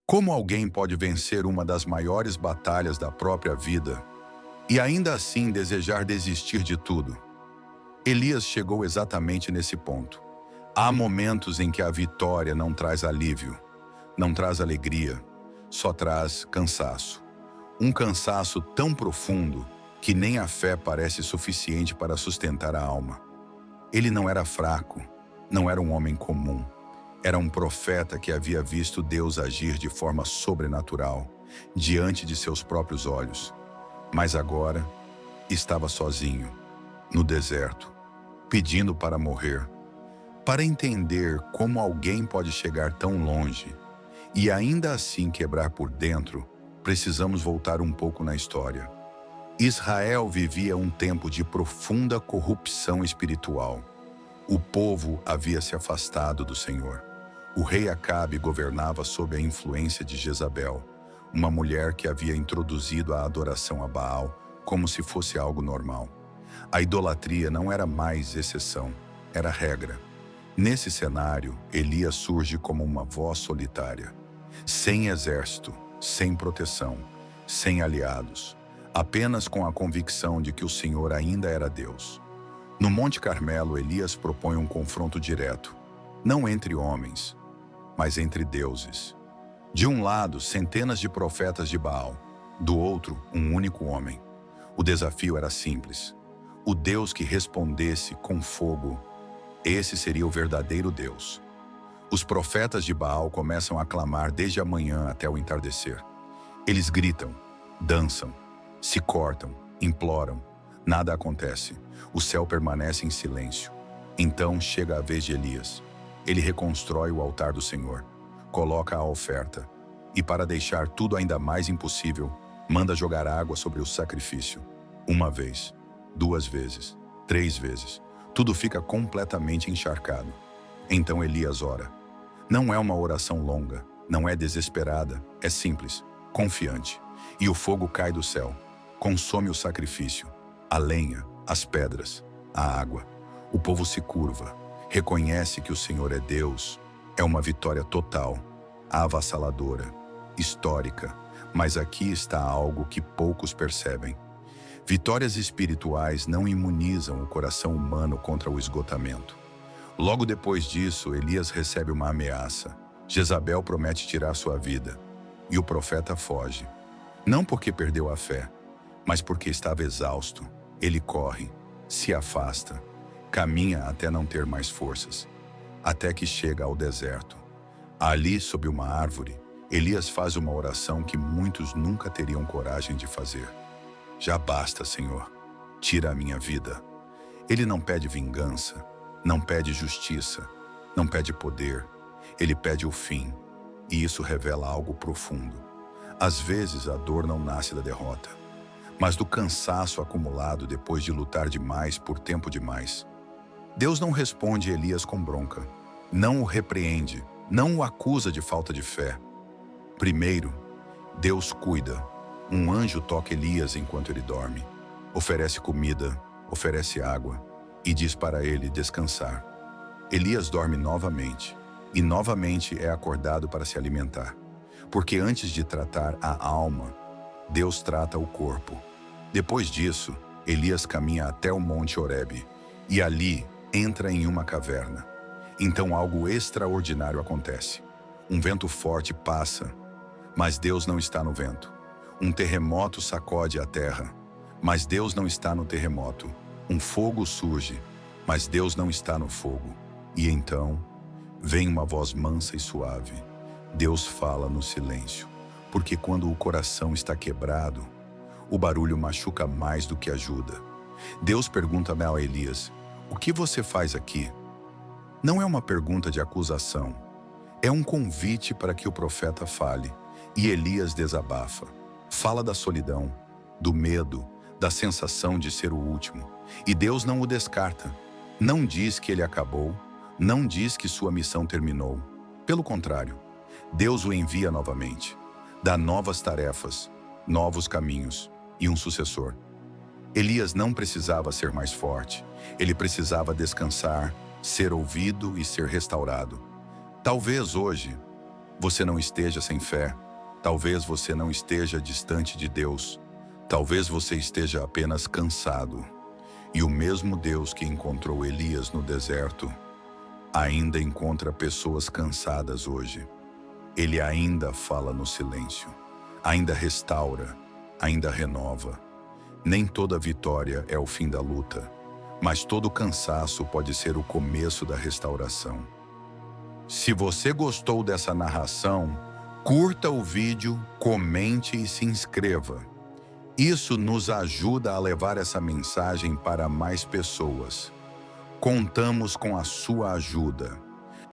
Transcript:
Como alguém pode vencer uma das maiores batalhas da própria vida e ainda assim desejar desistir de tudo? Elias chegou exatamente nesse ponto. Há momentos em que a vitória não traz alívio, não traz alegria, só traz cansaço. Um cansaço tão profundo que nem a fé parece suficiente para sustentar a alma. Ele não era fraco, não era um homem comum. Era um profeta que havia visto Deus agir de forma sobrenatural, diante de seus próprios olhos. Mas agora estava sozinho, no deserto, pedindo para morrer. Para entender como alguém pode chegar tão longe e ainda assim quebrar por dentro, precisamos voltar um pouco na história. Israel vivia um tempo de profunda corrupção espiritual. O povo havia se afastado do Senhor. O rei Acabe governava sob a influência de Jezabel, uma mulher que havia introduzido a adoração a Baal como se fosse algo normal. A idolatria não era mais exceção, era regra. Nesse cenário, Elias surge como uma voz solitária, sem exército, sem proteção, sem aliados, apenas com a convicção de que o Senhor ainda era Deus. No Monte Carmelo, Elias propõe um confronto direto, não entre homens, mas entre deuses. De um lado, centenas de profetas de Baal, do outro, um único homem. O desafio era simples. O Deus que respondesse com fogo, esse seria o verdadeiro Deus. Os profetas de Baal começam a clamar desde a manhã até o entardecer. Eles gritam, dançam, se cortam, imploram. Nada acontece. O céu permanece em silêncio. Então chega a vez de Elias. Ele reconstrói o altar do Senhor, coloca a oferta e, para deixar tudo ainda mais impossível, manda jogar água sobre o sacrifício. Uma vez, duas vezes, três vezes. Tudo fica completamente encharcado. Então Elias ora. Não é uma oração longa, não é desesperada, é simples, confiante. E o fogo cai do céu, consome o sacrifício, a lenha, as pedras, a água. O povo se curva, reconhece que o Senhor é Deus. É uma vitória total, avassaladora, histórica. Mas aqui está algo que poucos percebem. Vitórias espirituais não imunizam o coração humano contra o esgotamento. Logo depois disso, Elias recebe uma ameaça. Jezabel promete tirar sua vida, e o profeta foge. Não porque perdeu a fé, mas porque estava exausto. Ele corre, se afasta, caminha até não ter mais forças, até que chega ao deserto. Ali, sob uma árvore, Elias faz uma oração que muitos nunca teriam coragem de fazer. Já basta, Senhor, tira a minha vida. Ele não pede vingança, não pede justiça, não pede poder. Ele pede o fim, e isso revela algo profundo. Às vezes a dor não nasce da derrota, mas do cansaço acumulado depois de lutar demais por tempo demais. Deus não responde Elias com bronca, não o repreende, não o acusa de falta de fé. Primeiro, Deus cuida. Um anjo toca Elias enquanto ele dorme, oferece comida, oferece água e diz para ele descansar. Elias dorme novamente e novamente é acordado para se alimentar, porque antes de tratar a alma, Deus trata o corpo. Depois disso, Elias caminha até o Monte Horebe e ali entra em uma caverna. Então algo extraordinário acontece. Um vento forte passa, mas Deus não está no vento. Um terremoto sacode a terra, mas Deus não está no terremoto. Um fogo surge, mas Deus não está no fogo. E então, vem uma voz mansa e suave. Deus fala no silêncio, porque quando o coração está quebrado, o barulho machuca mais do que ajuda. Deus pergunta a Elias, o que você faz aqui? Não é uma pergunta de acusação, é um convite para que o profeta fale, e Elias desabafa. Fala da solidão, do medo, da sensação de ser o último. E Deus não o descarta. Não diz que ele acabou, não diz que sua missão terminou. Pelo contrário, Deus o envia novamente. Dá novas tarefas, novos caminhos e um sucessor. Elias não precisava ser mais forte. Ele precisava descansar, ser ouvido e ser restaurado. Talvez hoje você não esteja sem fé. Talvez você não esteja distante de Deus. Talvez você esteja apenas cansado. E o mesmo Deus que encontrou Elias no deserto ainda encontra pessoas cansadas hoje. Ele ainda fala no silêncio, ainda restaura, ainda renova. Nem toda vitória é o fim da luta, mas todo cansaço pode ser o começo da restauração. Se você gostou dessa narração, curta o vídeo, comente e se inscreva. Isso nos ajuda a levar essa mensagem para mais pessoas. Contamos com a sua ajuda.